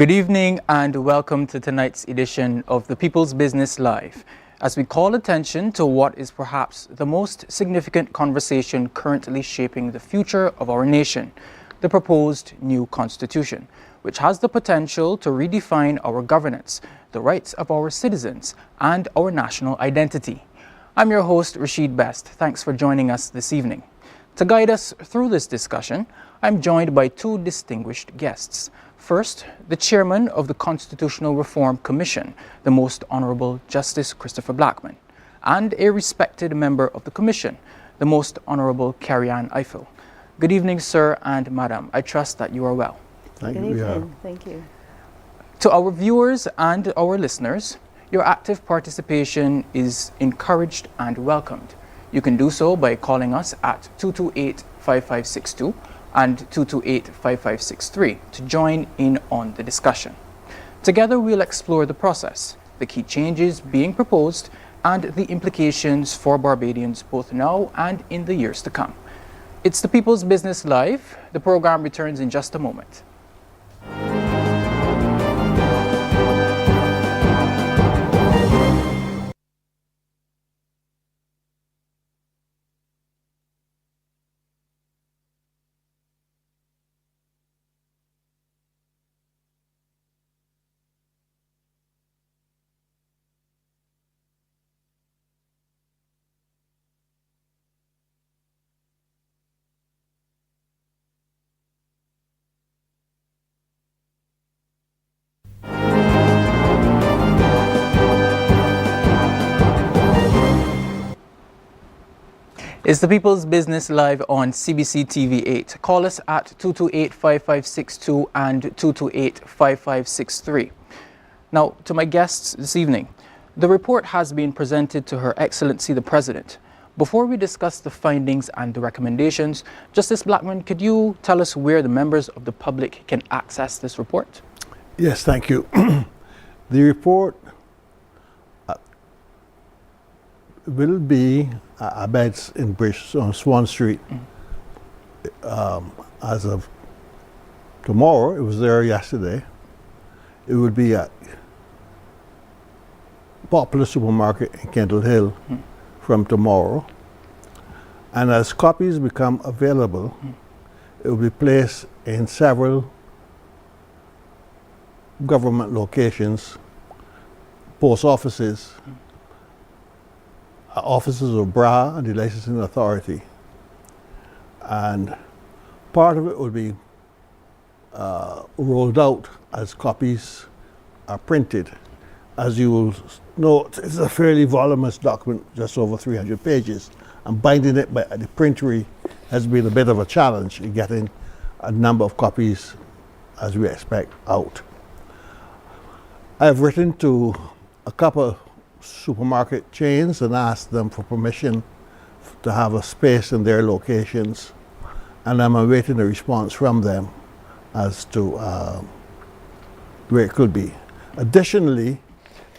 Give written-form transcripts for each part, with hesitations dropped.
Good evening and welcome to tonight's edition of the People's Business Live, as we call attention to what is perhaps the most significant conversation currently shaping the future of our nation, the proposed new constitution, which has the potential to redefine our governance, the rights of our citizens, and our national identity. I'm your host, Rasheed Best. Thanks for joining us this evening. To guide us through this discussion, I'm joined by two distinguished guests. First, the chairman of the Constitutional Reform Commission, the Most Honourable Justice Christopher Blackman, and a respected member of the Commission, the Most Honourable Kerry Ifill. Good evening, sir and madam. I trust that you are well. Thank you. Thank you. To our viewers and our listeners, your active participation is encouraged and welcomed. You can do so by calling us at 228-5562 and 228-5563 to join in on the discussion. Together we'll explore the process, the key changes being proposed, and the implications for Barbadians both now and in the years to come. It's the People's Business Live. The program returns in just a moment. It's the People's Business Live on CBC TV 8. Call us at 228-5562 and 228-5563. Now, to my guests this evening, the report has been presented to Her Excellency the President. Before we discuss the findings and the recommendations, Justice Blackman, could you tell us where the members of the public can access this report? Yes, thank you. The report will be at beds in British on Swan Street as of tomorrow. It was there yesterday. It would be at Popular Supermarket in Kendall Hill from tomorrow. And as copies become available, it will be placed in several government locations, post offices, offices of BRA and the licensing authority, and part of it will be rolled out as copies are printed. As you will note, it's a fairly voluminous document, just over 300 pages, and binding it by the printery has been a bit of a challenge in getting a number of copies as we expect out. I have written to a couple supermarket chains and asked them for permission to have a space in their locations, and I'm awaiting a response from them as to where it could be. Additionally,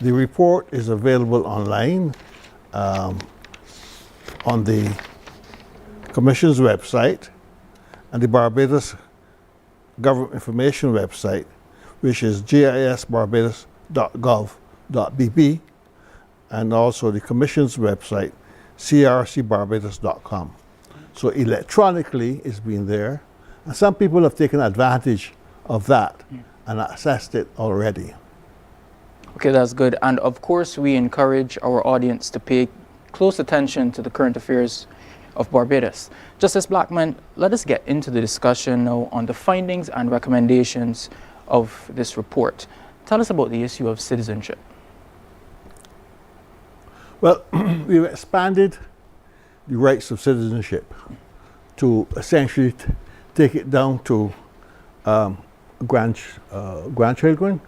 the report is available online on the Commission's website and the Barbados Government Information website, which is gisbarbados.gov.bb, and also the Commission's website, crcbarbados.com. So electronically it's been there, and some people have taken advantage of that and accessed it already. Okay, that's good. And of course, we encourage our audience to pay close attention to the current affairs of Barbados. Justice Blackman, let us get into the discussion now on the findings and recommendations of this report. Tell us about the issue of citizenship. Well, we've expanded the rights of citizenship to essentially take it down to grandchildren,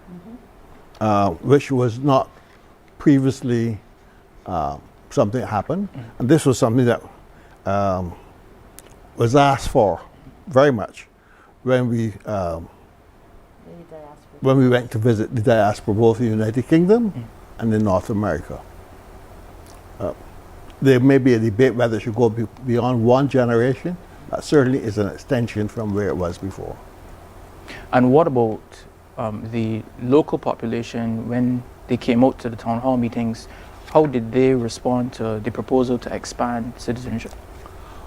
which was not previously something that happened. And this was something that was asked for very much when we went to visit the diaspora, both in the United Kingdom and in North America. There may be a debate whether it should go beyond one generation. That certainly is an extension from where it was before. And what about the local population, when they came out to the town hall meetings, how did they respond to the proposal to expand citizenship?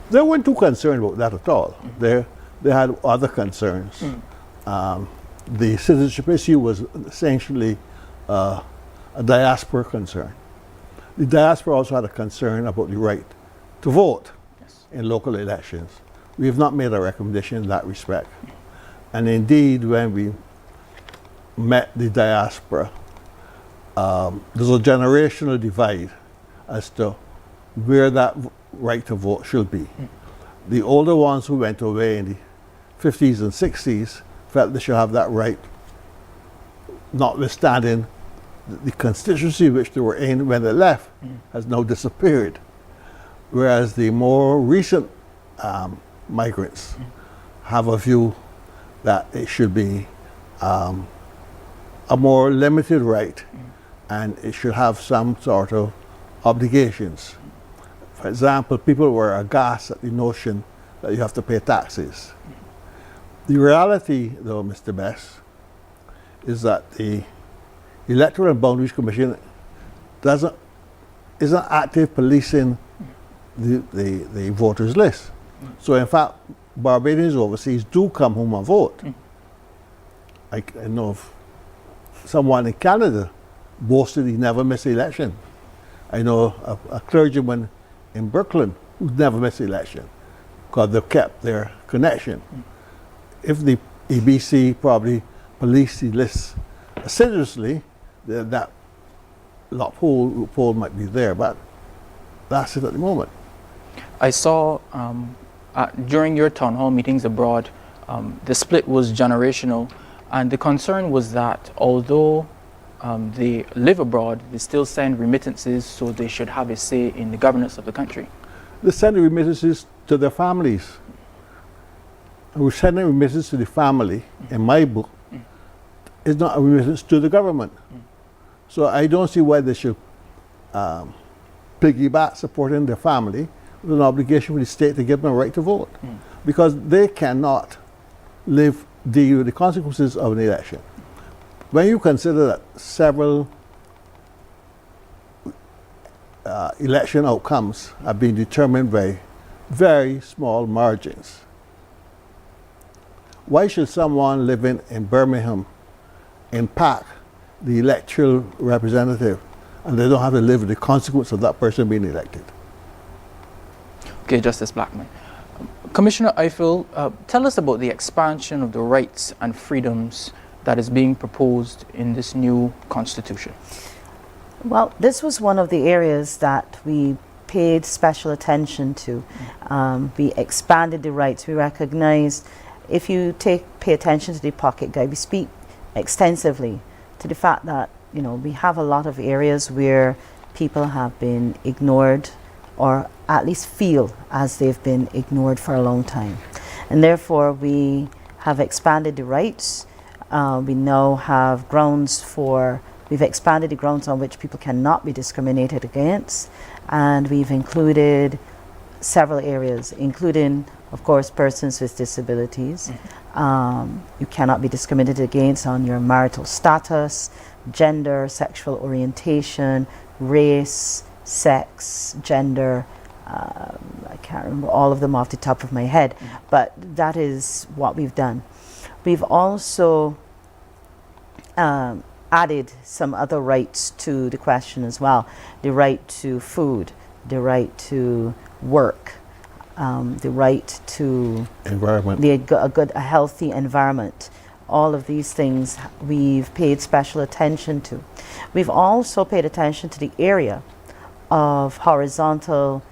They weren't too concerned about that at all. They had other concerns. The citizenship issue was essentially a diaspora concern. The diaspora also had a concern about the right to vote in local elections. We have not made a recommendation in that respect. And indeed, when we met the diaspora, there's a generational divide as to where that right to vote should be. The older ones who went away in the 50s and 60s felt they should have that right, notwithstanding the constituency which they were in when they left has now disappeared. Whereas the more recent migrants have a view that it should be a more limited right and it should have some sort of obligations. For example, people were aghast at the notion that you have to pay taxes. The reality, though, Mr. Best, is that the Electoral and Boundaries Commission isn't active policing the voters list. So in fact, Barbadians overseas do come home and vote. I know of someone in Canada boasted he never missed an election. I know a clergyman in Brooklyn who's never missed an election because they've kept their connection. If the EBC probably policed the list assiduously, then that loophole might be there, but that's it at the moment. I saw during your town hall meetings abroad, the split was generational, and the concern was that although they live abroad, they still send remittances, so they should have a say in the governance of the country. They send the remittances to their families. And we're sending remittances to the family, in my book, is not a remittance to the government. So I don't see why they should piggyback supporting their family with an obligation for the state to give them a right to vote. Because they cannot deal with the consequences of an election. When you consider that several election outcomes have been determined by very small margins, why should someone living in Birmingham impact the electoral representative and they don't have to live with the consequence of that person being elected? Okay, Justice Blackman. Commissioner Ifill, tell us about the expansion of the rights and freedoms that is being proposed in this new constitution. Well, this was one of the areas that we paid special attention to. We expanded the rights. We recognized, if you pay attention to the pocket guide, we speak extensively to the fact that, you know, we have a lot of areas where people have been ignored, or at least feel as they've been ignored for a long time. And therefore we have expanded the rights. We now have we've expanded the grounds on which people cannot be discriminated against, and we've included several areas, including, of course, persons with disabilities. You cannot be discriminated against on your marital status, gender, sexual orientation, race, sex, gender. I can't remember all of them off the top of my head, but that is what we've done. We've also added some other rights to the question as well. The right to food, the right to work, the right to environment, a healthy environment. All of these things we've paid special attention to. We've also paid attention to the area of horizontal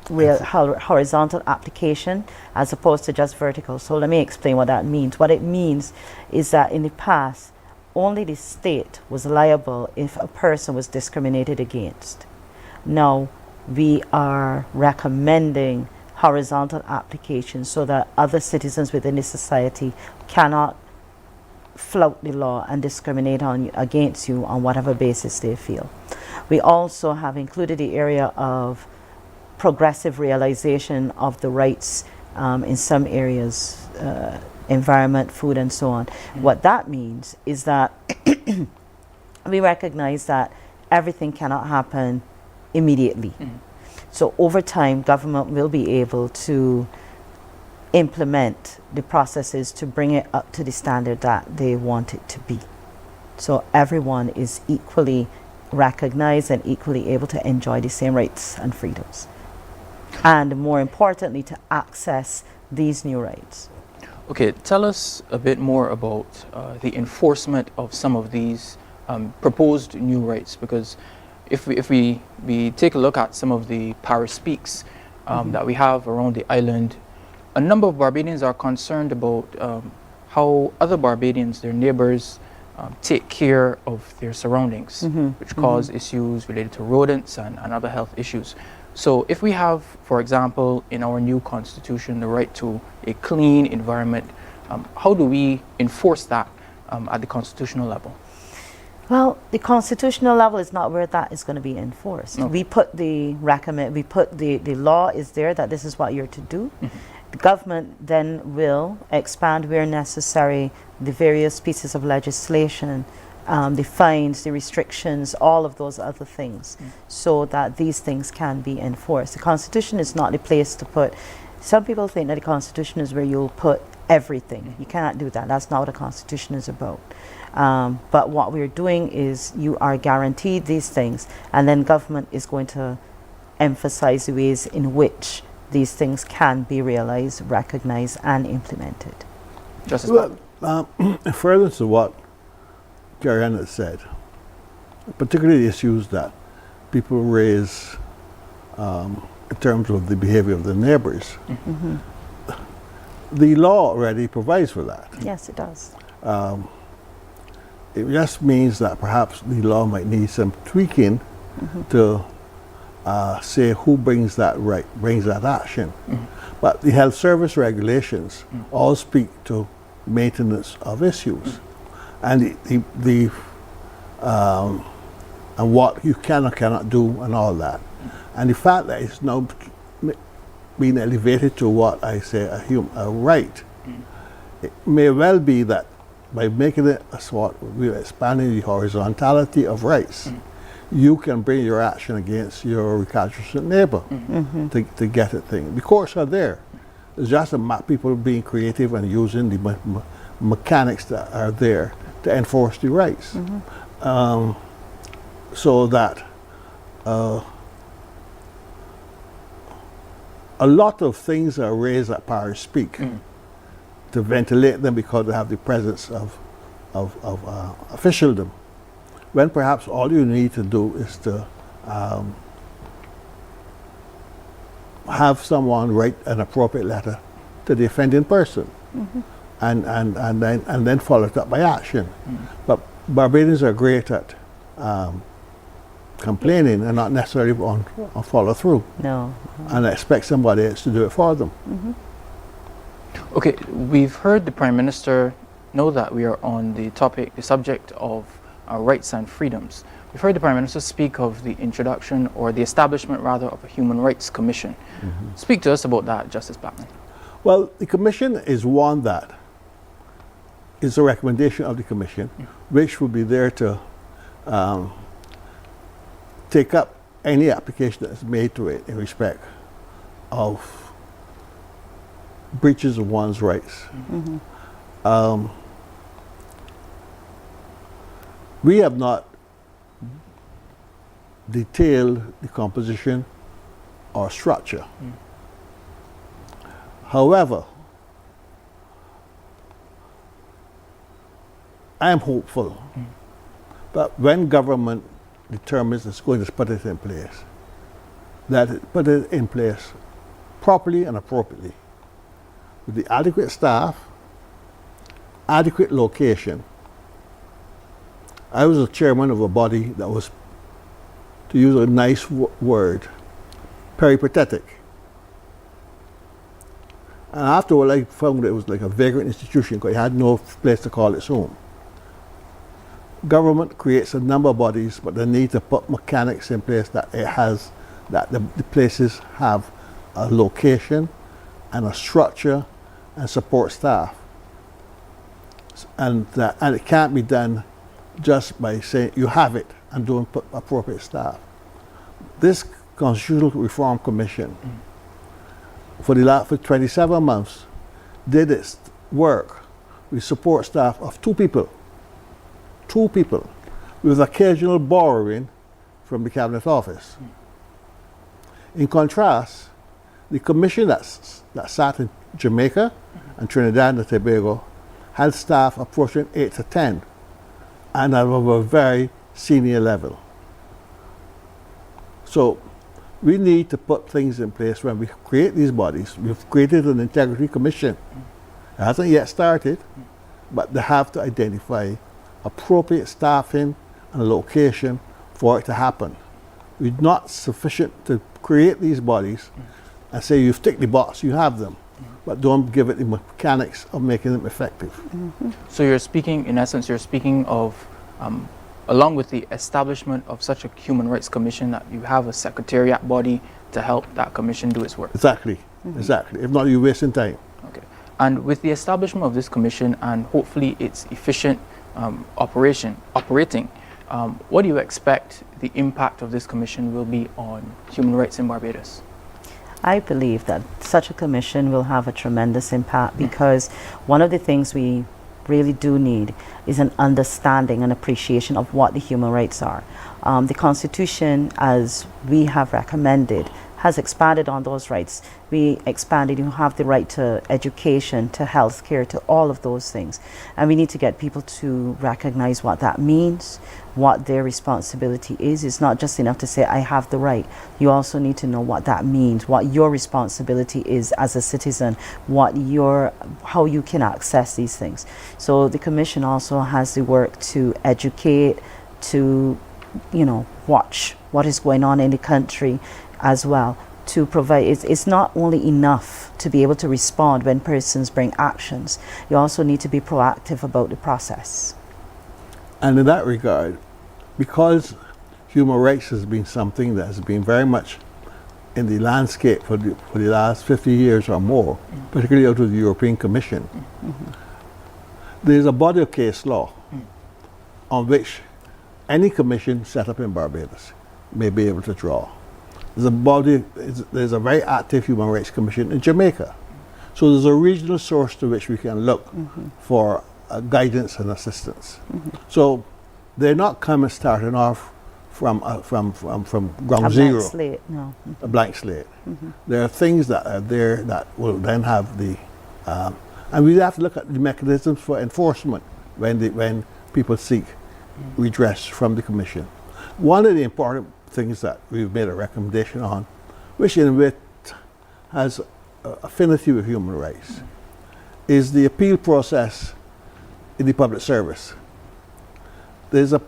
horizontal application as opposed to just vertical. So let me explain what that means. What it means is that in the past, only the state was liable if a person was discriminated against. Now we are recommending horizontal application so that other citizens within the society cannot flout the law and discriminate against you on whatever basis they feel. We also have included the area of progressive realization of the rights in some areas. environment, food, and so on. What that means is that we recognize that everything cannot happen immediately. So over time, government will be able to implement the processes to bring it up to the standard that they want it to be. So everyone is equally recognized and equally able to enjoy the same rights and freedoms. And more importantly, to access these new rights. Okay, tell us a bit more about the enforcement of some of these proposed new rights, because if we take a look at some of the parish speaks that we have around the island, a number of Barbadians are concerned about how other Barbadians, their neighbors, take care of their surroundings, which cause issues related to rodents and other health issues. So if we have, for example, in our new constitution, the right to a clean environment, how do we enforce that at the constitutional level? Well, the constitutional level is not where that is going to be enforced. Okay. We put the law is there that this is what you're to do. The government then will expand where necessary the various pieces of legislation, the fines, the restrictions, all of those other things, so that these things can be enforced. The Constitution is not the place to put. Some people think that the Constitution is where you'll put everything. You cannot do that. That's not what a Constitution is about. But what we're doing is you are guaranteed these things, and then government is going to emphasize the ways in which these things can be realized, recognized, and implemented. Justice Well, further to what Kerry has said, particularly the issues that people raise in terms of the behavior of the neighbors, the law already provides for that. Yes, it does. It just means that perhaps the law might need some tweaking to say who brings that action. But the health service regulations all speak to maintenance of issues, and and what you can or cannot do and all that. And the fact that it's now being elevated to what I say a right, it may well be that by making it a sort, we're expanding the horizontality of rights. You can bring your action against your recalcitrant neighbor to get a thing. The courts are there. It's just people being creative and using the mechanics that are there to enforce the rights. So that a lot of things are raised at parish speak to ventilate them because they have the presence of officialdom, when perhaps all you need to do is to have someone write an appropriate letter to the offending person, and then follow it up by action. But Barbadians are great at complaining and not necessarily on follow through. No. And expect somebody else to do it for them. Okay, we've heard the Prime Minister know that we are on the subject of our rights and freedoms. We've heard the Prime Minister speak of the introduction, or the establishment rather, of a Human Rights Commission. Speak to us about that, Justice Blackman. Well, the commission is one that is a recommendation of the commission, which will be there to take up any application that is made to it in respect of breaches of one's rights. We have not detailed the composition or structure. However, I am hopeful that when government determines it's going to put it in place, that it put it in place properly and appropriately, with the adequate staff, adequate location. I was a chairman of a body that was, to use a nice word, peripatetic. And afterward I found it was like a vagrant institution because it had no place to call its home. Government creates a number of bodies, but they need to put mechanics in place that it has, that the places have a location and a structure and support staff and it can't be done just by saying you have it and don't put appropriate staff. This Constitutional Reform Commission, for 27 months, did its work with support staff of 2 people, with occasional borrowing from the Cabinet Office. In contrast, the commission that sat in Jamaica and Trinidad and Tobago had staff approaching 8 to 10 and of a very senior level. So we need to put things in place when we create these bodies. We've created an integrity commission. It hasn't yet started, but they have to identify appropriate staffing and location for it to happen. It's not sufficient to create these bodies and say you've ticked the box, you have them, but don't give it the mechanics of making them effective. So you're speaking, in essence, you're speaking of, along with the establishment of such a human rights commission, that you have a secretariat body to help that commission do its work. Exactly, exactly. If not, you're wasting time. Okay. And with the establishment of this commission and hopefully its efficient operating, what do you expect the impact of this commission will be on human rights in Barbados? I believe that such a commission will have a tremendous impact, because one of the things we really do need is an understanding and appreciation of what the human rights are. The Constitution, as we have recommended, has expanded on those rights. We expanded, you have the right to education, to health care, to all of those things. And we need to get people to recognize what that means, what their responsibility is. It's not just enough to say, I have the right. You also need to know what that means, what your responsibility is as a citizen, how you can access these things. So the Commission also has the work to educate, to, watch what is going on in the country as well, to provide. It's not only enough to be able to respond when persons bring actions. You also need to be proactive about the process. And in that regard, because human rights has been something that has been very much in the landscape for the last 50 years or more, particularly out of the European Commission, there's a body of case law on which any commission set up in Barbados may be able to draw. There's a very active human rights commission in Jamaica. So there's a regional source to which we can look for guidance and assistance. So they're not starting off from ground zero. Blank slate, no. A blank slate. There are things that are there that will then have the, and we have to look at the mechanisms for enforcement when people seek redress from the commission. One of the important things that we've made a recommendation on, which in wit has affinity with human rights, is the appeal process in the public service. There's a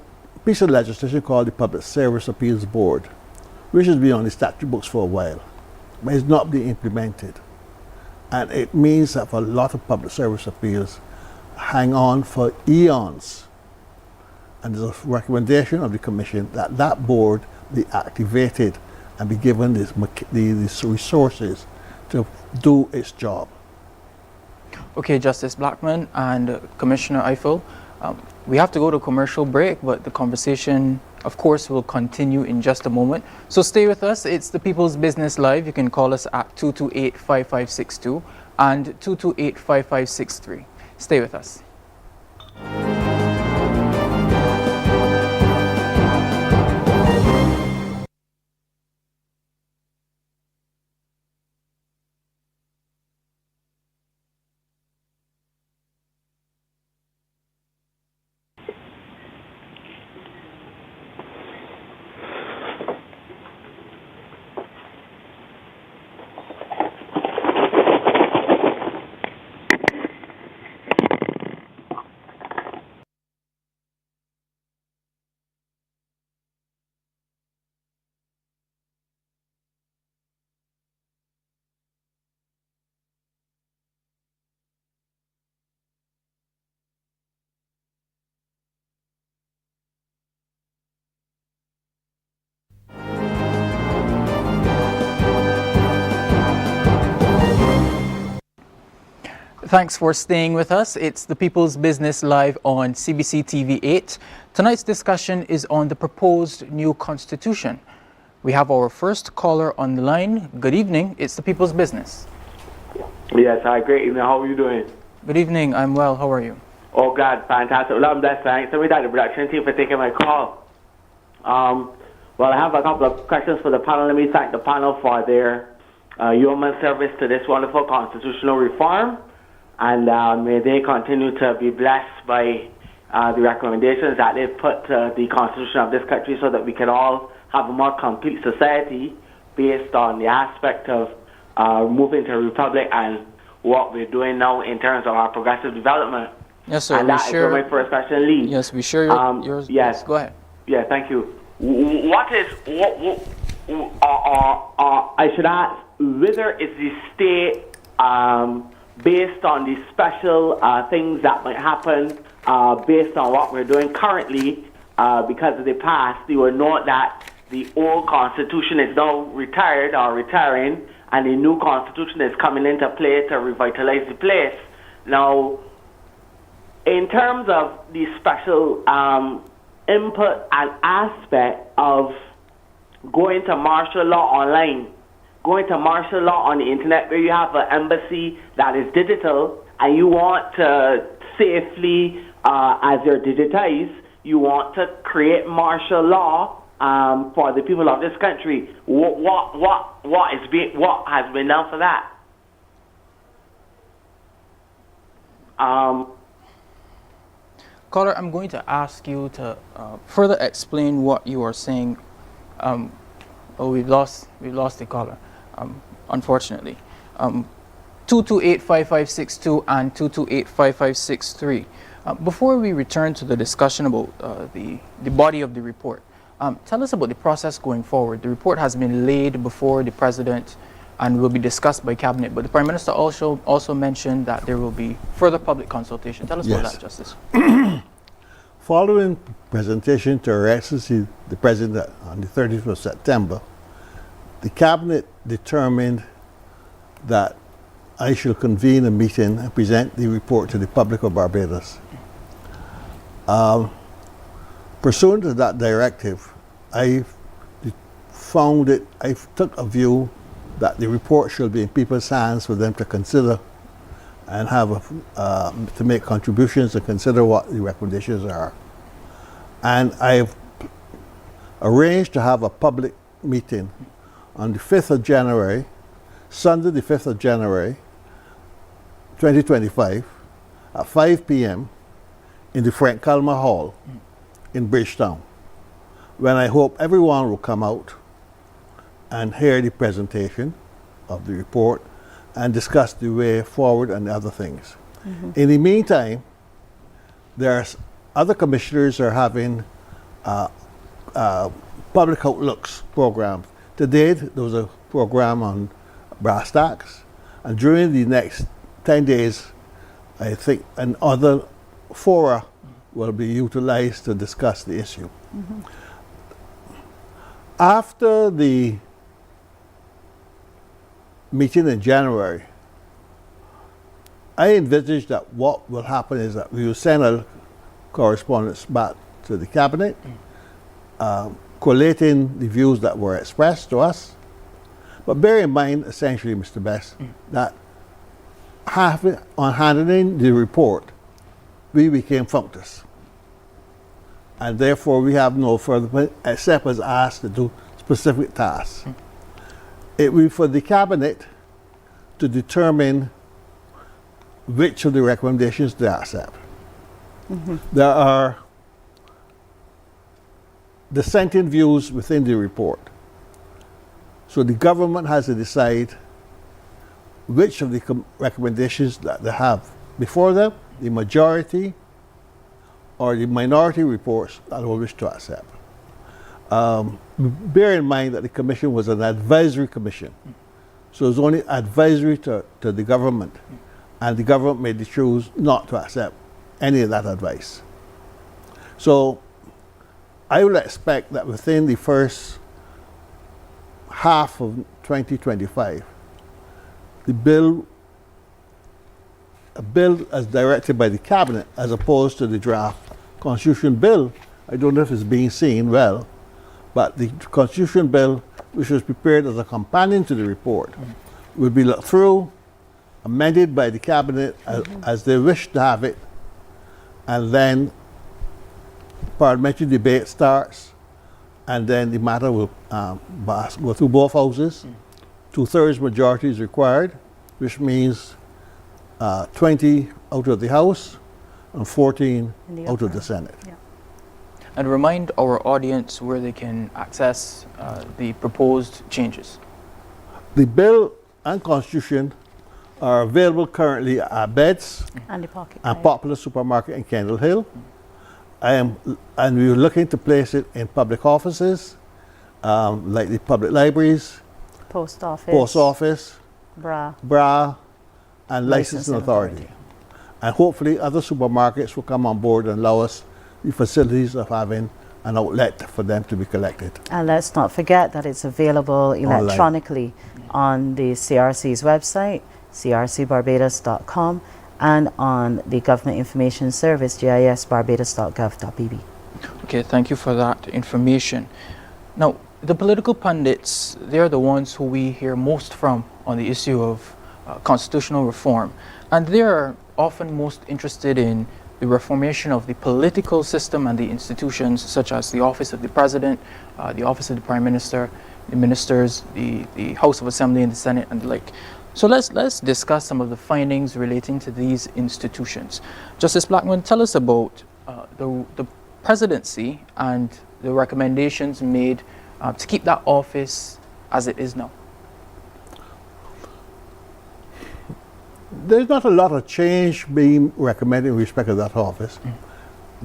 piece of legislation called the Public Service Appeals Board, which has been on the statute books for a while, but it's not being implemented. And it means that a lot of public service appeals hang on for eons. And there's a recommendation of the Commission that that board be activated and be given these resources to do its job. Okay, Justice Blackman and Commissioner Ifill, we have to go to commercial break, but the conversation, of course, will continue in just a moment. So stay with us. It's the People's Business Live. You can call us at 228-5562 and 228-5563. Stay with us. Thanks for staying with us. It's the People's Business Live on CBC TV 8. Tonight's discussion is on the proposed new constitution. We have our first caller on the line. Good evening. It's the People's Business. Yes, hi, great evening. How are you doing? Good evening. I'm well. How are you? Oh, God, fantastic. Well, I'm blessed, thanks. And we thank the production team for taking my call. Well, I have a couple of questions for the panel. Let me thank the panel for their yeoman service to this wonderful constitutional reform. And may they continue to be blessed by the recommendations that they've put to the constitution of this country so that we can all have a more complete society based on the aspect of moving to a republic and what we're doing now in terms of our progressive development. Yes, sir. And that is where my first question leads. Yes, we share yours. Yes. Go ahead. Yeah, thank you. I should ask, whether is the state, based on the special things that might happen, based on what we're doing currently, because of the past, you will note that the old constitution is now retired or retiring, and the new constitution is coming into play to revitalize the place. Now, in terms of the special input and aspect of going to martial law online, going to martial law on the internet where you have an embassy that is digital and you want to safely, as you're digitized, you want to create martial law for the people of this country. What has been done for that? Caller, I'm going to ask you to further explain what you are saying. We've lost the caller, unfortunately. 228-5562 and 228-5563. Before we return to the discussion about the body of the report, tell us about the process going forward. The report has been laid before the President and will be discussed by Cabinet, but the Prime Minister also mentioned that there will be further public consultation. Tell us about that, Justice. Following presentation to Her Excellency the President on the 30th of September, the Cabinet determined that I shall convene a meeting and present the report to the public of Barbados. Pursuant to that directive, I took a view that the report should be in people's hands for them to consider and have to make contributions and consider what the recommendations are. And I've arranged to have a public meeting on the 5th of January, Sunday the 5th of January, 2025, at 5 p.m. in the Frank Calmer Hall in Bridgetown, when I hope everyone will come out and hear the presentation of the report and discuss the way forward and other things. In the meantime, there's other commissioners are having public outlooks programs. Today, there was a program on brass tacks, and during the next 10 days, I think another fora will be utilized to discuss the issue. After the meeting in January, I envisage that what will happen is that we will send a correspondence back to the Cabinet, collating the views that were expressed to us. But bear in mind, essentially, Mr. Best, that on handling the report, we became functus. And therefore, we have no further, except as asked to do specific tasks. It will be for the Cabinet to determine which of the recommendations they accept. There are dissenting views within the report. So the government has to decide which of the recommendations that they have before them, the majority or the minority reports that they will wish to accept. Bear in mind that the commission was an advisory commission. So it's only advisory to the government, and the government may choose not to accept any of that advice. So I would expect that within the first half of 2025, the bill a bill as directed by the cabinet as opposed to the draft constitution bill. I don't know if it's being seen well, but the constitution bill, which was prepared as a companion to the report, will be looked through, amended by the cabinet as they wish to have it, and then parliamentary debate starts, and then the matter will go through both houses. 2/3 majority is required, which means 20 out of the House and 14 out of the Senate. Yeah. And remind our audience where they can access the proposed changes. The bill and constitution are available currently at Beds And the pocket. and guide. Popular Supermarket in Kendall Hill. And we're looking to place it in public offices, like the public libraries, Post office. post office, BRA. and licensing authority. And hopefully other supermarkets will come on board and allow us the facilities of having an outlet for them to be collected. And let's not forget that it's available electronically on the CRC's website, crcbarbados.com, and on the Government Information Service, gisbarbados.gov.bb. Okay, thank you for that information. Now, the political pundits, they're the ones who we hear most from on the issue of constitutional reform. And they're often most interested in the reformation of the political system and the institutions such as the Office of the President, the Office of the Prime Minister, the ministers, the House of Assembly and the Senate and the like. So let's discuss some of the findings relating to these institutions. Justice Blackman, tell us about the presidency and the recommendations made to keep that office as it is now. There's not a lot of change being recommended in respect of that office.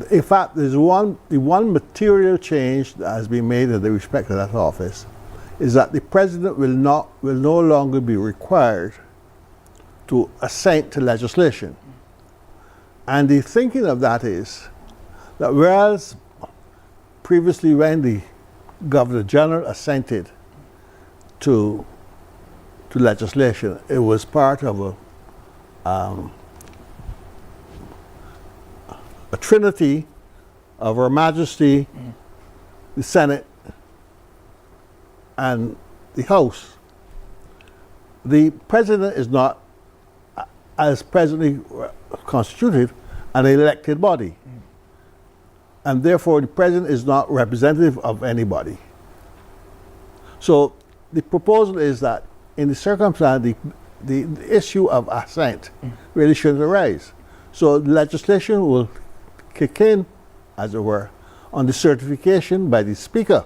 In fact, there's the one material change that has been made in the respect of that office is that the president will no longer be required to assent to legislation. And the thinking of that is that whereas previously when the Governor General assented to legislation, it was part of a trinity of Her Majesty, the Senate, and the House. The President is not, as presently constituted, an elected body. And therefore the President is not representative of anybody. So the proposal is that in the circumstance, the issue of assent really shouldn't arise. So the legislation will kick in, as it were, on the certification by the Speaker,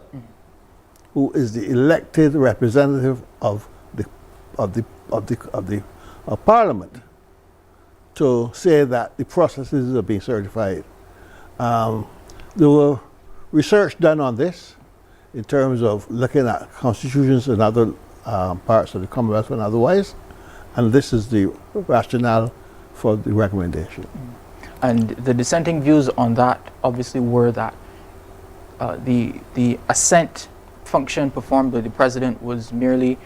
who is the elected representative of Parliament, to say that the processes are being certified. There were research done on this in terms of looking at constitutions in other parts of the Commonwealth and otherwise, and this is the rationale for the recommendation. And the dissenting views on that obviously were that the assent function performed by the president was merely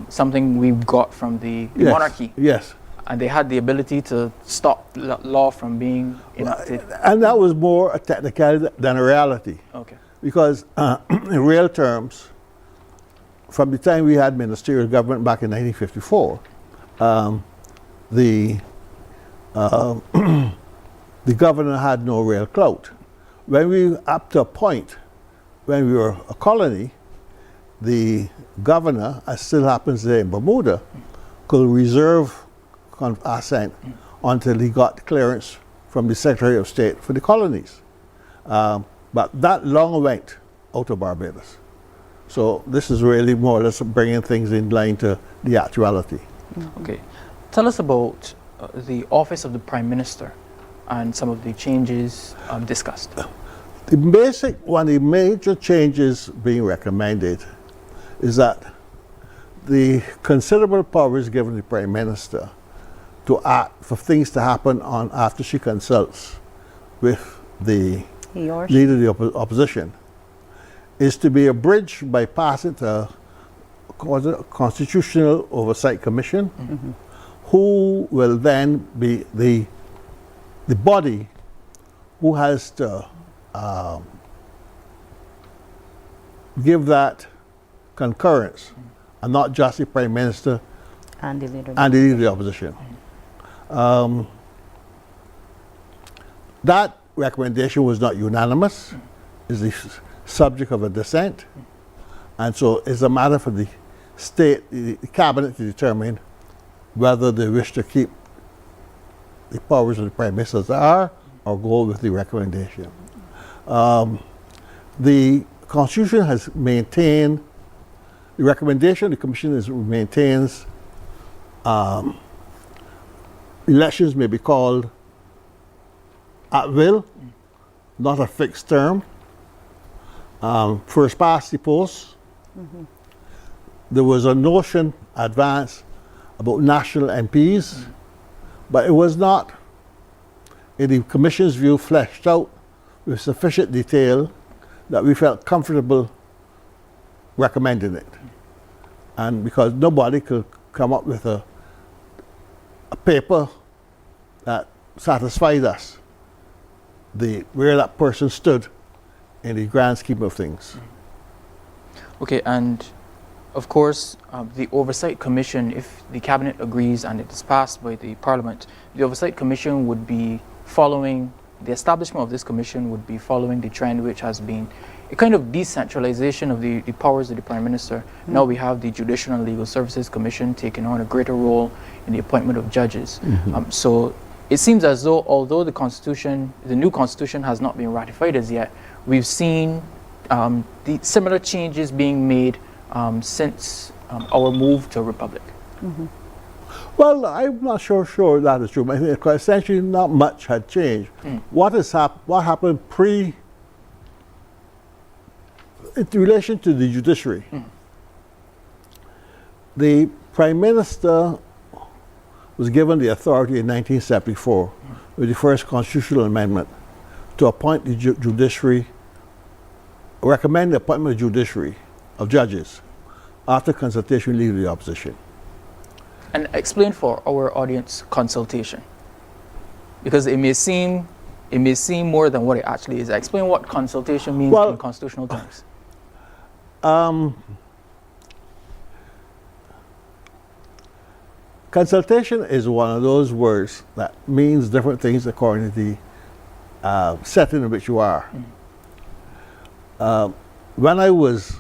something we got from the Yes, monarchy. Yes. And they had the ability to stop law from being enacted. And that was more a technicality than a reality. Okay. Because in real terms, from the time we had ministerial government back in 1954, the governor had no real clout. When we up to a point, when we were a colony, the governor, as still happens there in Bermuda, could reserve assent until he got clearance from the Secretary of State for the colonies. But that long went out of Barbados. So this is really more or less bringing things in line to the actuality. Okay. Tell us about the Office of the Prime Minister and some of the changes discussed. One of the major changes being recommended is that the considerable powers given the Prime Minister to act for things to happen on after she consults with the leader of the opposition is to be abridged by passing to a Constitutional Oversight Commission, who will then be the body who has to give that concurrence, and not just the Prime Minister And the leader. and the Leader of the Opposition. That recommendation was not unanimous. It's the subject of a dissent. And so it's a matter for the state, the cabinet, to determine whether they wish to keep the powers of the Prime Minister as they are, or go with the recommendation. The Constitution has maintained, the recommendation of the Commission maintains elections may be called at will, not a fixed term. First past the post. There was a notion advanced about national MPs, but it was not, in the Commission's view, fleshed out with sufficient detail that we felt comfortable recommending it. And because nobody could come up with a paper that satisfied us where that person stood in the grand scheme of things. Okay, and of course, the Oversight Commission, if the Cabinet agrees and it is passed by the Parliament, the Oversight Commission would be following, the establishment of this commission would be following the trend which has been a kind of decentralization of the powers of the Prime Minister. Now we have the Judicial and Legal Services Commission taking on a greater role in the appointment of judges. So it seems as though, although the Constitution, the new Constitution has not been ratified as yet, we've seen the similar changes being made since our move to a republic. Well, I'm not sure that is true. I think essentially not much had changed. What happened in relation to the judiciary? The Prime Minister was given the authority in 1974 with the first constitutional amendment to appoint the judiciary, recommend the appointment of judiciary of judges after consultation with the opposition. And explain for our audience consultation, because it may seem more than what it actually is. Explain what consultation means in constitutional terms. Consultation is one of those words that means different things according to the setting in which you are. When I was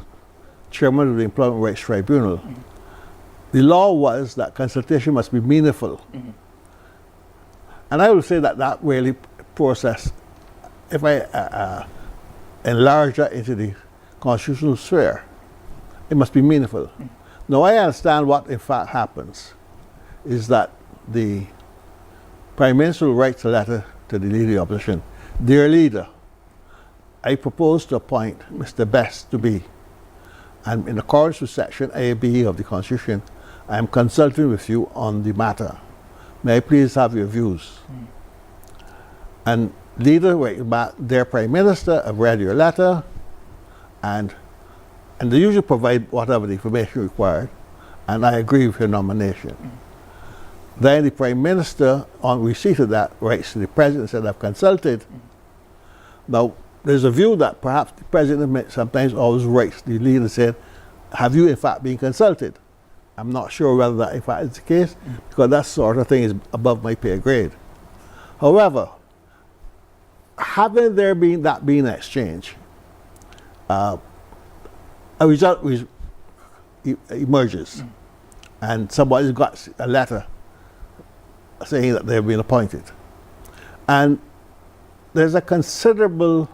chairman of the Employment Rights Tribunal, the law was that consultation must be meaningful. And I would say that really process, if I enlarge that into the constitutional sphere, it must be meaningful. Now I understand what in fact happens is that the Prime Minister writes a letter to the Leader of the Opposition. Dear Leader, I propose to appoint Mr. Best to be, and in accordance with Section A-B of the Constitution, I am consulting with you on the matter. May I please have your views? And Leader writes back, Dear Prime Minister, I've read your letter, and they usually provide whatever the information required, and I agree with your nomination. Then the Prime Minister, on receipt of that, writes to the President and said, I've consulted. Now, there's a view that perhaps the President sometimes always writes the Leader and said, have you in fact been consulted? I'm not sure whether that in fact is the case, because that sort of thing is above my pay grade. However, having there been an exchange, a result emerges, and somebody's got a letter saying that they've been appointed. And there's a considerable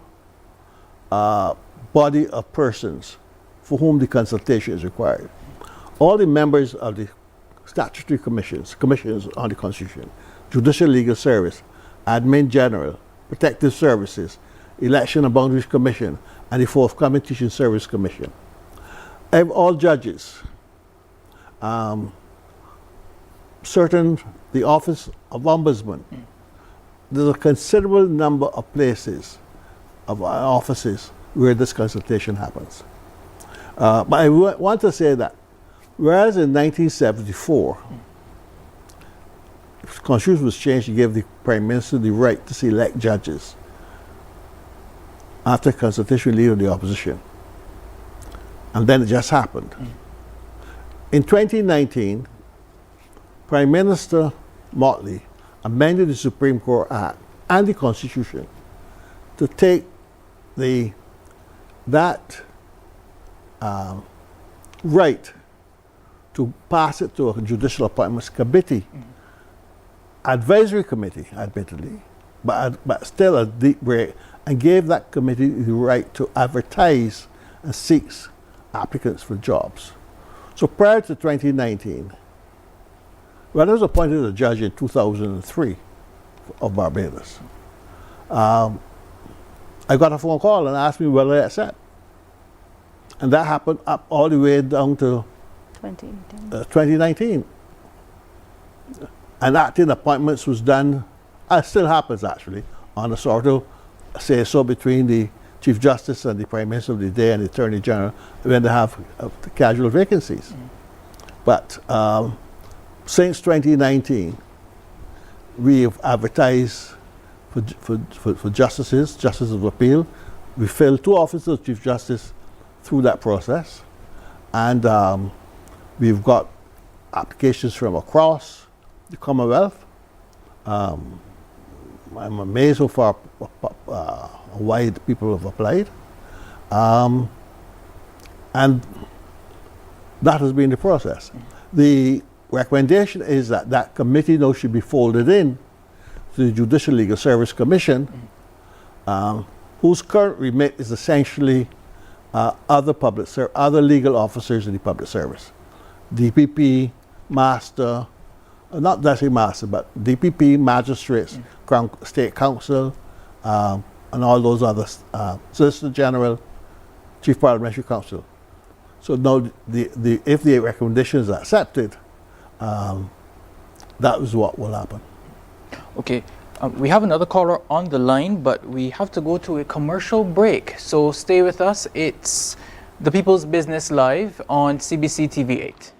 body of persons for whom the consultation is required. All the members of the statutory commissions on the Constitution, Judicial Legal Service, Admin General, Protective Services, Election and Boundaries Commission, and the forthcoming Teaching Service Commission. All judges, the Office of Ombudsman. There's a considerable number of places, of offices, where this consultation happens. But I want to say that, whereas in 1974, Constitution was changed to give the Prime Minister the right to select judges after consultation with leader of the opposition. And then it just happened. In 2019, Prime Minister Motley amended the Supreme Court Act and the Constitution to take that right to pass it to a judicial appointments committee, advisory committee, admittedly, but still a deep break, and gave that committee the right to advertise and seek applicants for jobs. So prior to 2019, when I was appointed as a judge in 2003 of Barbados, I got a phone call and asked me whether I accept. And that happened up all the way down to 2019. And acting appointments was done, still happens actually, on a sort of say so between the Chief Justice and the Prime Minister of the day and the Attorney General when they have casual vacancies. But since 2019, we have advertised for justices of appeal. We filled 2 offices of Chief Justice through that process. And we've got applications from across the Commonwealth. I'm amazed so far why people have applied. And that has been the process. The recommendation is that that committee now should be folded in to the Judicial Legal Service Commission, whose current remit is essentially other legal officers in the public service. DPP, master, not necessarily master, but DPP, magistrates, Crown State Council, and all those others, Solicitor General, Chief Parliamentary Counsel. So now, if the recommendation is accepted, that is what will happen. Okay, we have another caller on the line, but we have to go to a commercial break. So stay with us. It's The People's Business Live on CBC TV 8.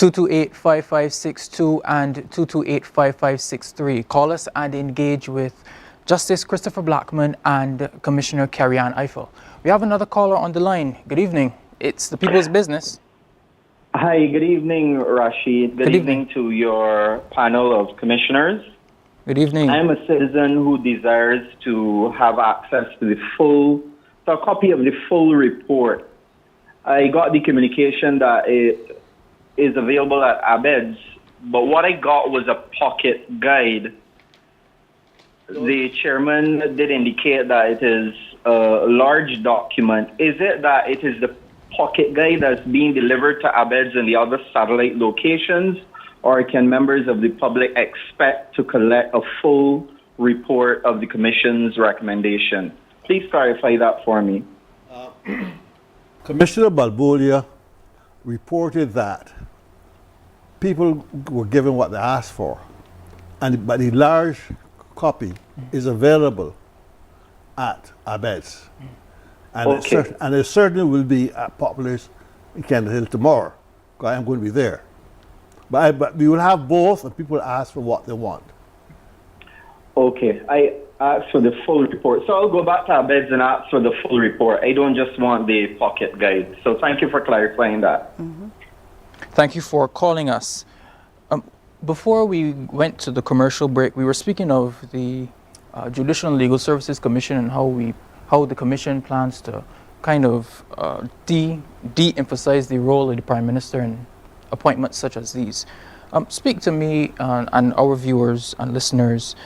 (228-5562) and 228-5563. Call us and engage with Justice Christopher Blackman and Commissioner Kerry and Ifill. We have another caller on the line. Good evening. It's The People's Business. Hi, good evening, Rasheed. Good evening to your panel of commissioners. Good evening. I'm a citizen who desires to have access to a copy of the full report. I got the communication that it is available at ABEDS, but what I got was a pocket guide. The chairman did indicate that it is a large document. Is it that it is the pocket guide that's being delivered to ABEDS and the other satellite locations, or can members of the public expect to collect a full report of the Commission's recommendation? Please clarify that for me. Commissioner Balbolia reported that people were given what they asked for, but the large copy is available at ABEDS. And, it certainly will be at Populars in Kendall Hill tomorrow, because I'm going to be there. But we will have both, and people ask for what they want. Okay, I asked for the full report. So I'll go back to ABEDS and ask for the full report. I don't just want the pocket guide. So thank you for clarifying that. Thank you for calling us. Before we went to the commercial break, we were speaking of the Judicial and Legal Services Commission and how the Commission plans to kind of de-emphasize the role of the Prime Minister in appointments such as these. Speak to me and our viewers and listeners,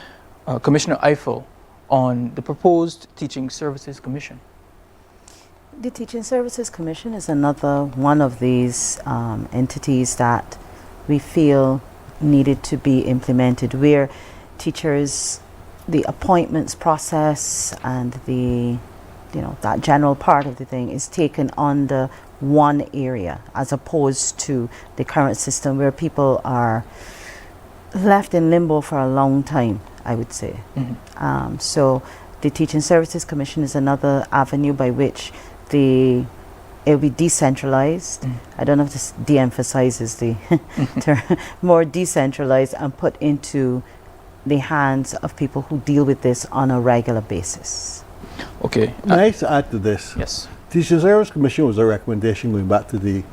Commissioner Ifill, on the proposed Teaching Services Commission. The Teaching Services Commission is another one of these entities that we feel needed to be implemented, where teachers, the appointments process and the that general part of the thing is taken under one area, as opposed to the current system where people are left in limbo for a long time, I would say. So the Teaching Services Commission is another avenue by which it will be decentralized. I don't know if this de-emphasizes the term, more decentralized and put into the hands of people who deal with this on a regular basis. Okay. Nice to add to this. Yes. Teaching Service Commission was a recommendation going back to the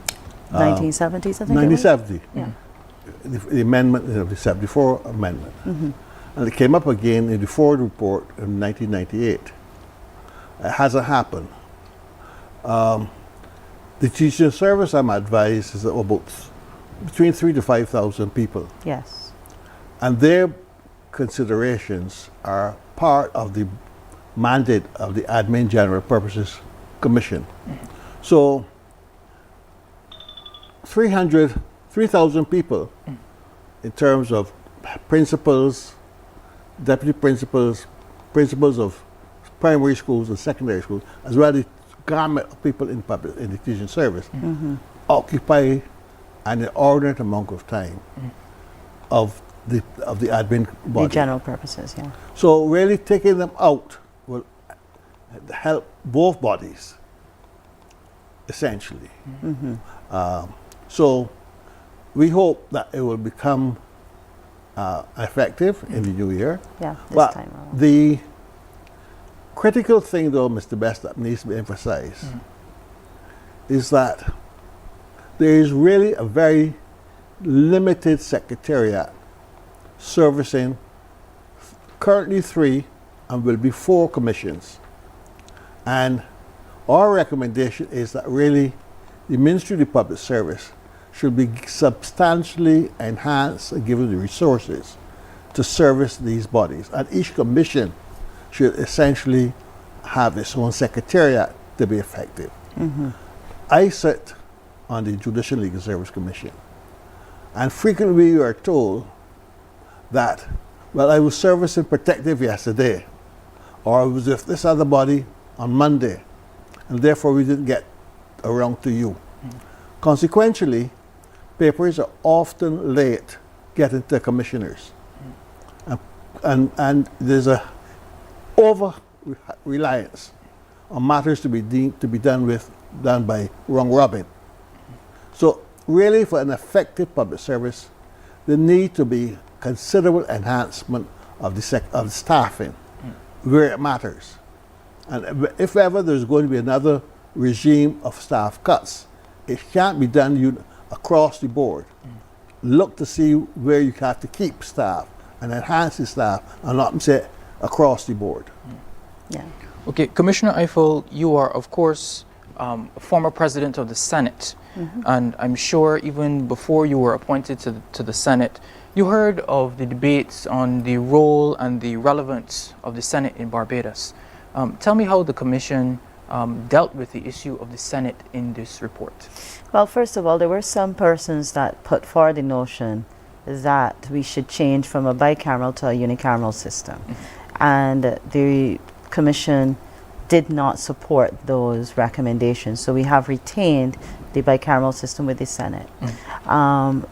1970s, I think. 1970. Yeah. The amendment, the 74 amendment. And it came up again in the Ford report in 1998. It hasn't happened. The teaching service, I'm advised, is about between 3,000 to 5,000 people. Yes. And their considerations are part of the mandate of the Admin General Purposes Commission. So 3,000 people in terms of principals, deputy principals, principals of primary schools and secondary schools, as well as the gamut of people in the teaching service, occupy an inordinate amount of time of the admin body. The general purposes, yeah. So really taking them out will help both bodies, essentially. So we hope that it will become effective in the new year. Yeah, this But time around. the critical thing, though, Mr. Best, that needs to be emphasized is that there is really a very limited secretariat servicing currently 3 and will be 4 commissions. And our recommendation is that really the Ministry of the Public Service should be substantially enhanced and given the resources to service these bodies. And each commission should essentially have its own secretariat to be effective. I sit on the Judicial Legal Service Commission, and frequently we are told that, well, I was servicing protective yesterday, or I was with this other body on Monday, and therefore we didn't get around to you. Consequentially, papers are often late getting to commissioners. And there's a over-reliance on matters to be done by wrong robin. So really, for an effective public service, there need to be considerable enhancement of the staffing where it matters. And if ever there's going to be another regime of staff cuts, it can't be done across the board. Look to see where you have to keep staff and enhance the staff, and not say across the board. Yeah. Okay, Commissioner Ifill, you are, of course, a former president of the Senate, and I'm sure even before you were appointed to the Senate, you heard of the debates on the role and the relevance of the Senate in Barbados. Tell me how the Commission dealt with the issue of the Senate in this report. Well, first of all, there were some persons that put forward the notion that we should change from a bicameral to a unicameral system. And the Commission did not support those recommendations. So we have retained the bicameral system with the Senate.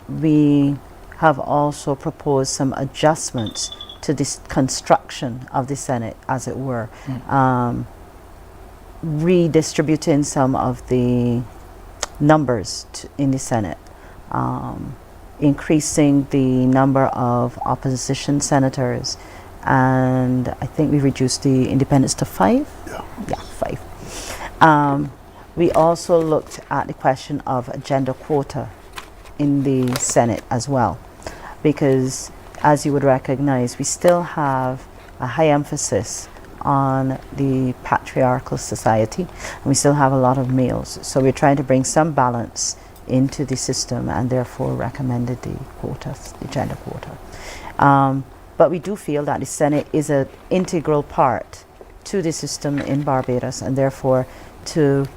We have also proposed some adjustments to this construction of the Senate, as it were, redistributing some of the numbers in the Senate, increasing the number of opposition senators, and I think we reduced the independents to 5. Yeah, 5. We also looked at the question of a gender quota in the Senate as well, because as you would recognize, we still have a high emphasis on the patriarchal society, and we still have a lot of males. So we're trying to bring some balance into the system, and therefore recommended the quotas, the gender quota. But we do feel that the Senate is an integral part to the system in Barbados, and therefore to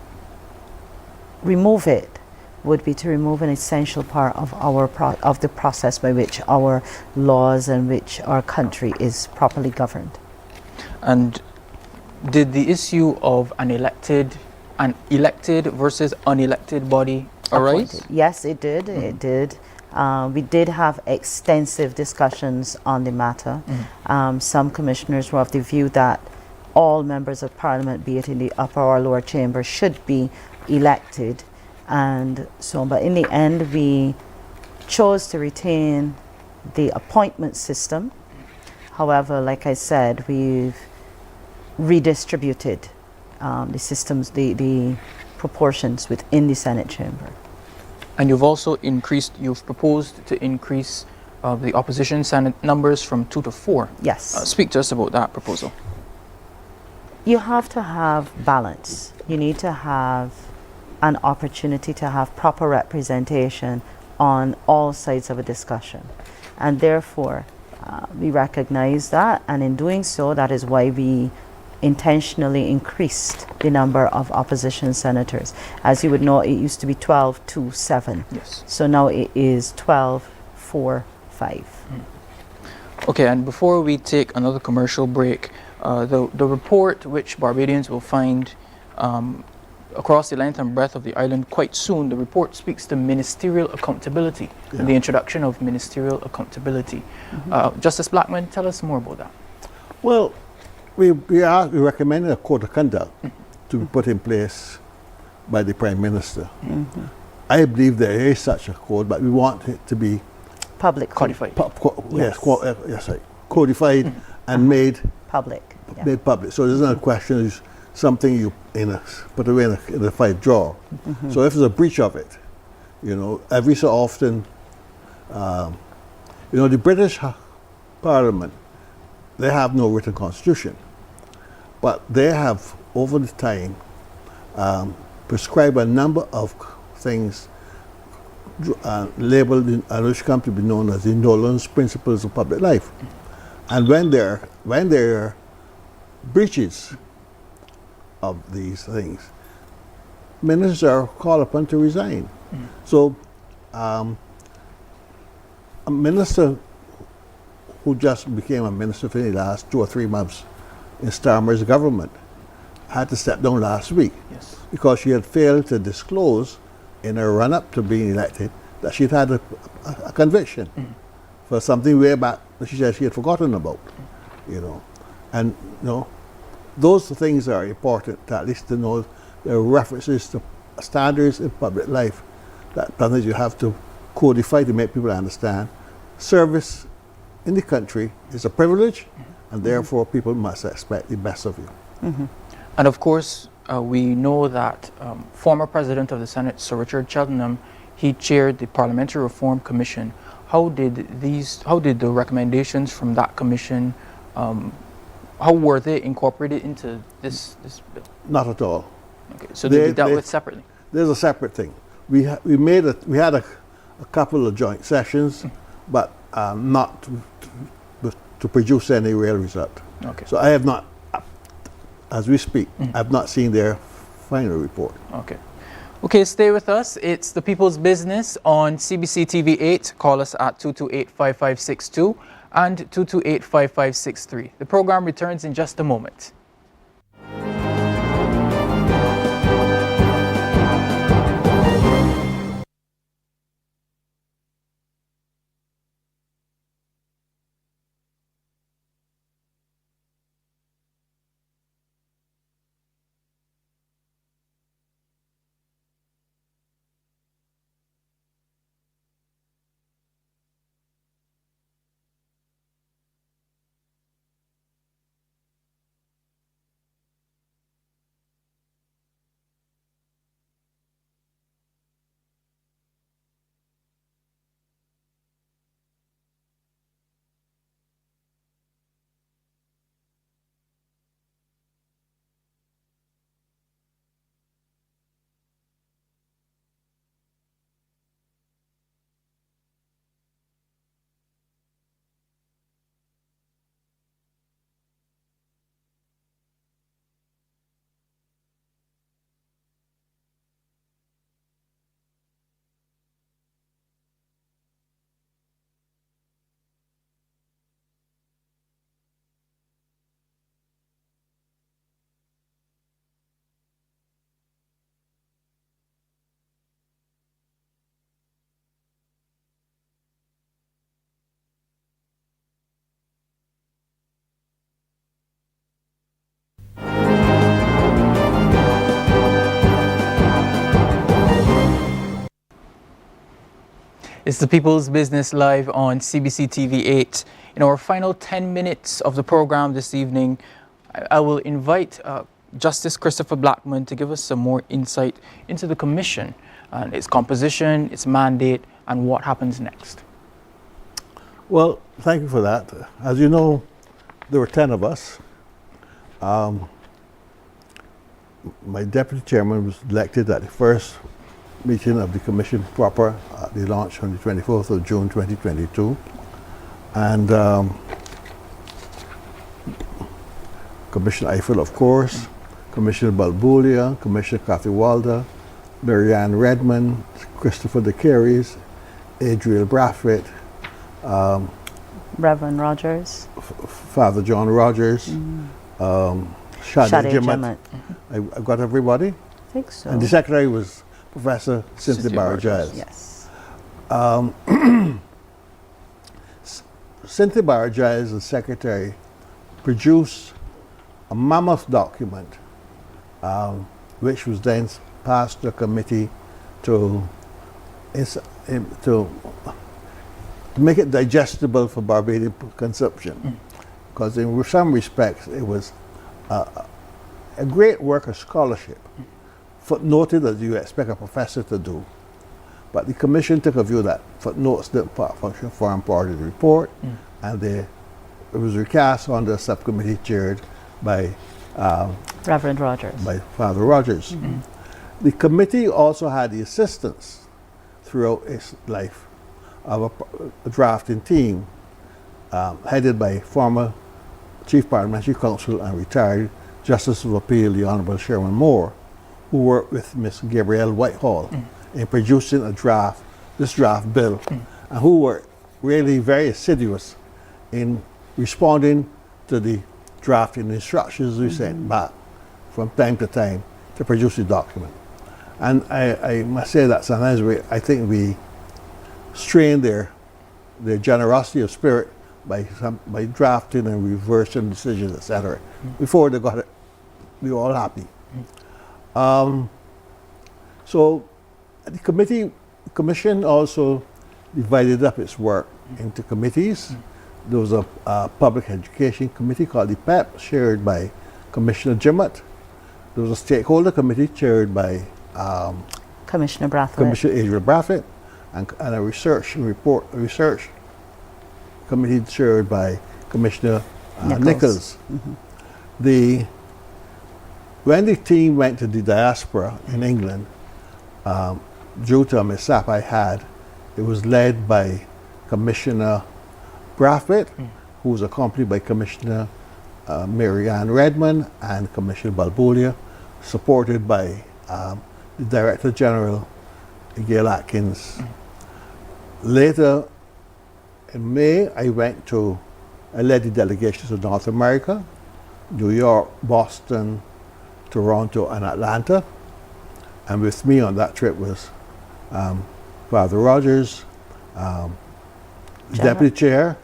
remove it would be to remove an essential part of our of the process by which our laws and which our country is properly governed. And did the issue of an elected versus unelected body arise? Appointed. Yes, it did. It did. We did have extensive discussions on the matter. Some commissioners were of the view that all members of parliament, be it in the upper or lower chamber, should be elected, and so on. But in the end, we chose to retain the appointment system. However, like I said, we've redistributed the systems, the proportions within the Senate chamber. And you've proposed to increase the opposition Senate numbers from 2 to 4. Yes. Speak to us about that proposal. You have to have balance. You need to have an opportunity to have proper representation on all sides of a discussion. And therefore, we recognize that, and in doing so, that is why we intentionally increased the number of opposition senators. As you would know, it used to be 12 to 7. Yes. So now it is 12, 4, 5. Okay, and before we take another commercial break, the report which Barbadians will find across the length and breadth of the island quite soon, the report speaks to ministerial accountability and the introduction of ministerial accountability. Justice Blackman, tell us more about that. Well, we recommended a code of conduct to be put in place by the Prime Minister. I believe there is such a code, but we want it to be Public. Codified. Yes, right. Codified and made Public. Yeah. made public. So there's not a question, it's something you put away in a file drawer. So if there's a breach of it, every so often, the British Parliament, they have no written constitution, but they have, over the time, prescribed a number of things labeled which come to be known as the Nolan's Principles of Public Life. And when there are breaches of these things, ministers are called upon to resign. So a minister who just became a minister for the last 2 or 3 months in Starmer's government had to step down last week because she had failed to disclose in her run-up to being elected that she'd had a conviction for something way back that she said she had forgotten about, And, those things are important, at least to know there are references to standards in public life that sometimes you have to codify to make people understand. Service in the country is a privilege, and therefore people must expect the best of you. And of course, we know that former President of the Senate, Sir Richard Cheltenham, he chaired the Parliamentary Reform Commission. How did the recommendations from that commission, how were they incorporated into this bill? Not at all. Okay, so they dealt with separately. There's a separate thing. We had a couple of joint sessions, but not to produce any real result. Okay. So I have not, as we speak, I've not seen their final report. Okay. Okay, stay with us. It's The People's Business on CBC TV 8. Call us at 228-5562 and 228-5563. The program returns in just a moment. It's the People's Business Live on CBC TV 8. In our final 10 minutes of the program this evening, I will invite Justice Christopher Blackman to give us some more insight into the commission and its composition, its mandate, and what happens next. Well, thank you for that. As you know, there were 10 of us. My deputy chairman was elected at the first meeting of the commission proper at the launch on the 24th of June 2022. And Commissioner Ifill, of course, Commissioner Balbulia, Commissioner Kathy Walder, Marianne Redmond, Christopher de Kerrys, Adriel Brathwaite, Reverend Rogers, Father John Rogers, Shade Jimmet. I got everybody. I think so. And the secretary was Professor Cynthia Barbados. Yes. Cynthia Barbados, the secretary, produced a mammoth document, which was then passed to a committee to make it digestible for Barbadian consumption. Because in some respects, it was a great work of scholarship, footnoted as you expect a professor to do. But the commission took a view that footnotes didn't function form part of the report, and it was recast on the subcommittee chaired by Reverend Rogers. By Father Rogers. The committee also had the assistance throughout its life of a drafting team headed by former Chief Parliamentary Counsel and retired Justice of Appeal, the Honourable Sherman Moore, who worked with Miss Gabrielle Whitehall in producing this draft bill, and who were really very assiduous in responding to the drafting instructions we sent back from time to time to produce the document. And I must say that sometimes I think we strain their generosity of spirit by drafting and reversing decisions, etc. Before they got it, we were all happy. So the commission also divided up its work into committees. There was a public education committee called the PEP, chaired by Commissioner Jimmet. There was a stakeholder committee chaired by Commissioner Brathwaite. Commissioner Adriel Brathwaite, and a research committee chaired by Commissioner Nichols. When the team went to the diaspora in England, due to a mishap I had, it was led by Commissioner Brathwaite, who was accompanied by Commissioner Marianne Redmond and Commissioner Balbulia, supported by the Director General, Gail Atkins. Later, in May, I led the delegations to North America, New York, Boston, Toronto, and Atlanta. And with me on that trip was Father Rogers, Deputy Chair,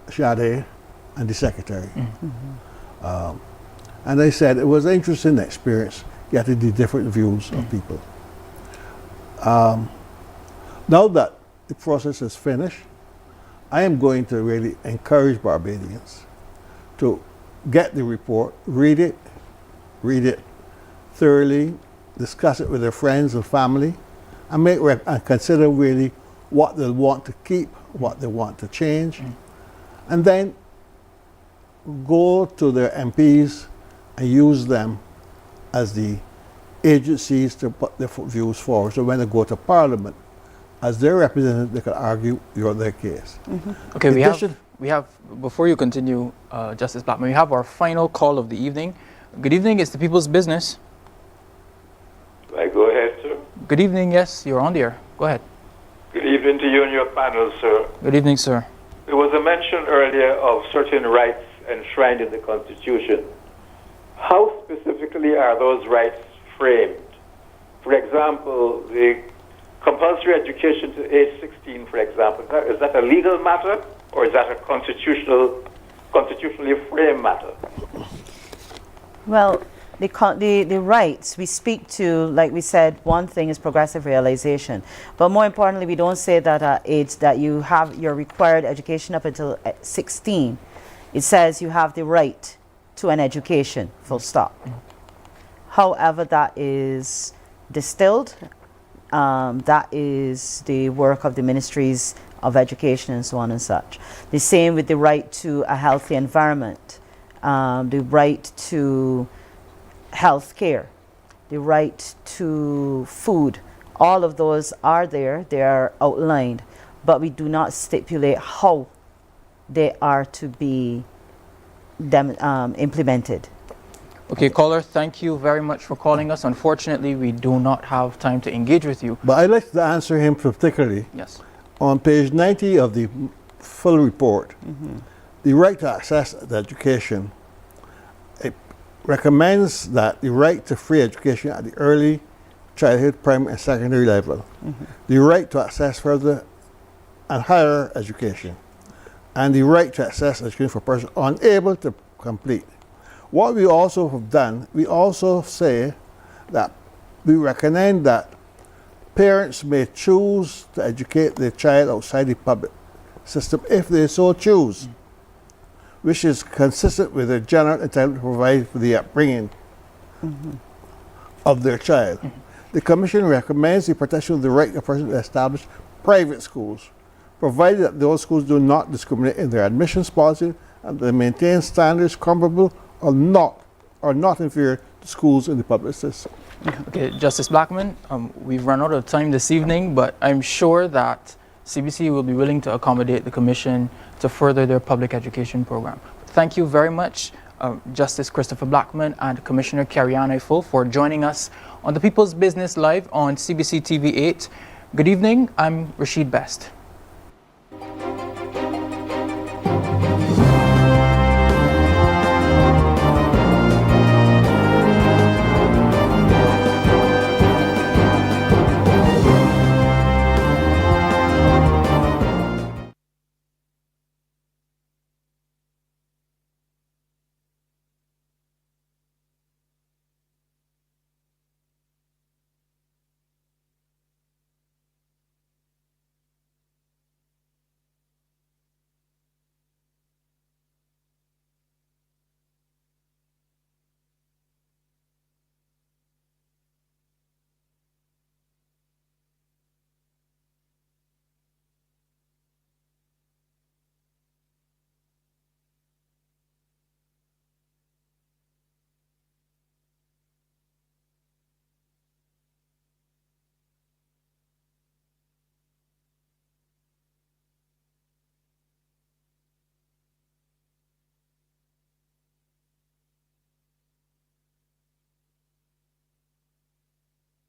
Shade, and the Secretary. And they said it was an interesting experience getting the different views of people. Now that the process is finished, I am going to really encourage Barbadians to get the report, read it thoroughly, discuss it with their friends and family, and and consider really what they want to keep, what they want to change, and then go to their MPs and use them as the agencies to put their views forward. So when they go to Parliament, as their representative, they can argue their case. Okay, we have, before you continue, Justice Blackman, we have our final call of the evening. Good evening, it's the People's Business. I go ahead, sir. Good evening, yes, you're on the air. Go ahead. Good evening to you and your panel, sir. Good evening, sir. There was a mention earlier of certain rights enshrined in the Constitution. How specifically are those rights framed? For example, the compulsory education to age 16, for example, is that a legal matter or is that a constitutionally framed matter? Well, the rights we speak to, like we said, one thing is progressive realization, but more importantly, we don't say that at age that you have your required education up until 16. It says you have the right to an education, full stop. However that is distilled, that is the work of the ministries of education and so on and such. The same with the right to a healthy environment, the right to health care, the right to food. All of those are there, they are outlined, but we do not stipulate how they are to be implemented. Okay, caller, thank you very much for calling us. Unfortunately, we do not have time to engage with you. But I'd like to answer him particularly. Yes. On page 90 of the full report, the right to access to education, it recommends that the right to free education at the early childhood, primary and secondary level, the right to access further and higher education, and the right to access education for persons unable to complete. What we also have done, we also say that we recommend that parents may choose to educate their child outside the public system if they so choose, which is consistent with the general entitlement to provide for the upbringing of their child. The Commission recommends the protection of the right of persons to establish private schools, provided that those schools do not discriminate in their admissions policy and they maintain standards comparable or not inferior to schools in the public system. Okay, Justice Blackman, we've run out of time this evening, but I'm sure that CBC will be willing to accommodate the Commission to further their public education program. Thank you very much, Justice Christopher Blackman and Commissioner Kerry Ifill, for joining us on the People's Business Live on CBC TV 8. Good evening, I'm Rasheed Best.